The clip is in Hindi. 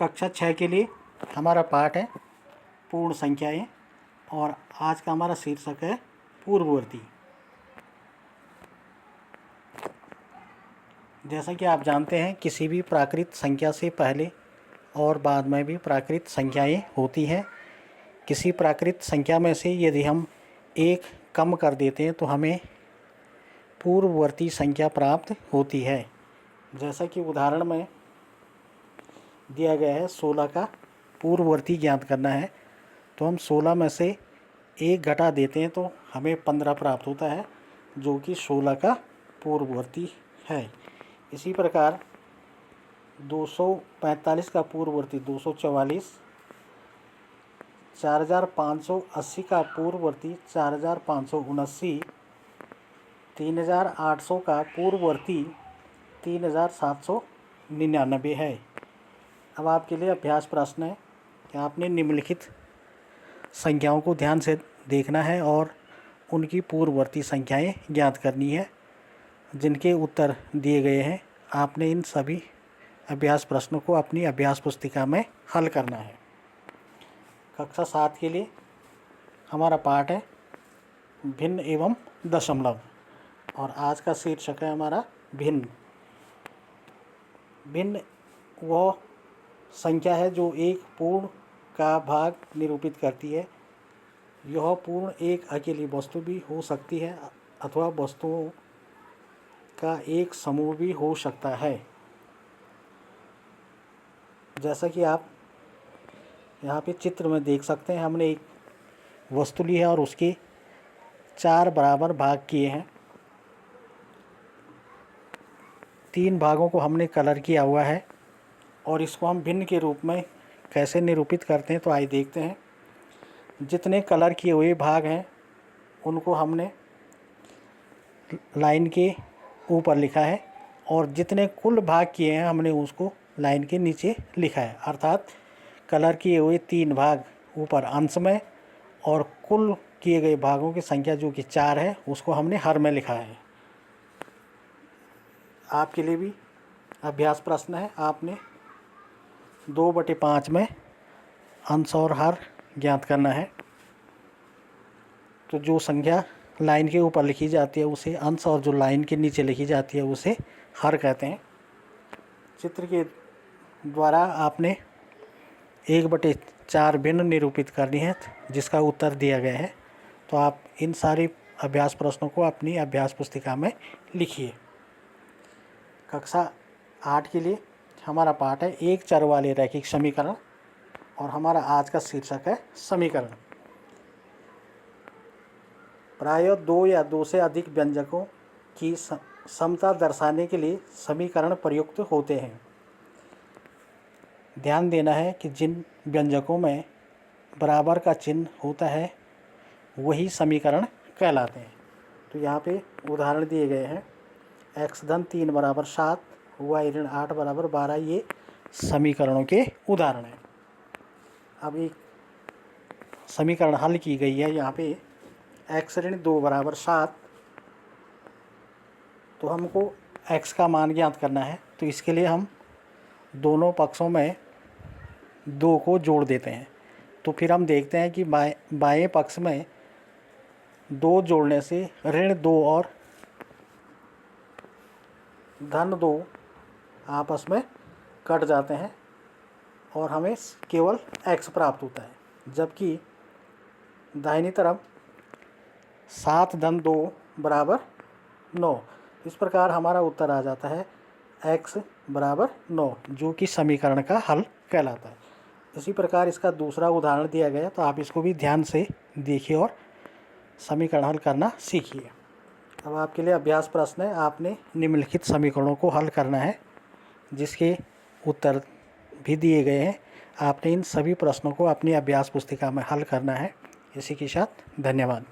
कक्षा 6 के लिए हमारा पाठ है पूर्ण संख्याएं और आज का हमारा शीर्षक है पूर्ववर्ती। जैसा कि आप जानते हैं किसी भी प्राकृत संख्या से पहले और बाद में भी प्राकृत संख्याएं होती हैं। किसी प्राकृत संख्या में से यदि हम एक कम कर देते हैं तो हमें पूर्ववर्ती संख्या प्राप्त होती है। जैसा कि उदाहरण में दिया गया है 16 का पूर्ववर्ती ज्ञात करना है, तो हम 16 में से एक घटा देते हैं तो हमें 15 प्राप्त होता है, जो कि 16 का पूर्ववर्ती है। इसी प्रकार 245 का पूर्ववर्ती 244, 4580 का पूर्ववर्ती 4579, 3800 का पूर्ववर्ती 3799 है। अब आपके लिए अभ्यास प्रश्न है कि आपने निम्नलिखित संख्याओं को ध्यान से देखना है और उनकी पूर्ववर्ती संख्याएं ज्ञात करनी है, जिनके उत्तर दिए गए हैं। आपने इन सभी अभ्यास प्रश्नों को अपनी अभ्यास पुस्तिका में हल करना है। कक्षा 7 के लिए हमारा पाठ है भिन्न एवं दशमलव और आज का शीर्षक है हमारा भिन्न। भिन्न वह संख्या है जो एक पूर्ण का भाग निरूपित करती है। यह पूर्ण एक अकेली वस्तु भी हो सकती है अथवा वस्तुओं का एक समूह भी हो सकता है। जैसा कि आप यहाँ पे चित्र में देख सकते हैं, हमने एक वस्तु ली है और उसके 4 बराबर भाग किए हैं। 3 भागों को हमने कलर किया हुआ है और इसको हम भिन्न के रूप में कैसे निरूपित करते हैं तो आइए देखते हैं। जितने कलर किए हुए भाग हैं उनको हमने लाइन के ऊपर लिखा है और जितने कुल भाग किए हैं हमने उसको लाइन के नीचे लिखा है। अर्थात कलर किए हुए 3 भाग ऊपर अंश में और कुल किए गए भागों की संख्या जो कि 4 है उसको हमने हर में लिखा है। आपके लिए भी अभ्यास प्रश्न है। आपने 2/5 में अंश और हर ज्ञात करना है। तो जो संख्या लाइन के ऊपर लिखी जाती है उसे अंश और जो लाइन के नीचे लिखी जाती है उसे हर कहते हैं। चित्र के द्वारा आपने 1/4 भिन्न निरूपित करनी है जिसका उत्तर दिया गया है। तो आप इन सारे अभ्यास प्रश्नों को अपनी अभ्यास पुस्तिका में लिखिए। कक्षा 8 के लिए हमारा पाठ है एक चर वाले रैखिक समीकरण और हमारा आज का शीर्षक है समीकरण। प्रायः 2 या 2 से अधिक व्यंजकों की समता दर्शाने के लिए समीकरण प्रयुक्त होते हैं। ध्यान देना है कि जिन व्यंजकों में बराबर का चिन्ह होता है वही समीकरण कहलाते हैं। तो यहाँ पे उदाहरण दिए गए हैं। x धन 3 बराबर 7, y ऋण 8 बराबर 12, ये समीकरणों के उदाहरण हैं। अब एक समीकरण हल की गई है। यहाँ पे x ऋण 2 बराबर 7, तो हमको x का मान ज्ञात करना है। तो इसके लिए हम दोनों पक्षों में 2 को जोड़ देते हैं। तो फिर हम देखते हैं कि बाएं पक्ष में 2 जोड़ने से ऋण 2 और धन 2 आपस में कट जाते हैं और हमें केवल x प्राप्त होता है। जबकि दाहिनी तरफ 7 धन 2 बराबर 9। इस प्रकार हमारा उत्तर आ जाता है x बराबर 9, जो कि समीकरण का हल कहलाता है। इसी प्रकार इसका दूसरा उदाहरण दिया गया, तो आप इसको भी ध्यान से देखिए और समीकरण हल करना सीखिए। अब आपके लिए अभ्यास प्रश्न है। आपने निम्नलिखित समीकरणों को हल करना है जिसके उत्तर भी दिए गए हैं। आपने इन सभी प्रश्नों को अपनी अभ्यास पुस्तिका में हल करना है। इसी के साथ धन्यवाद।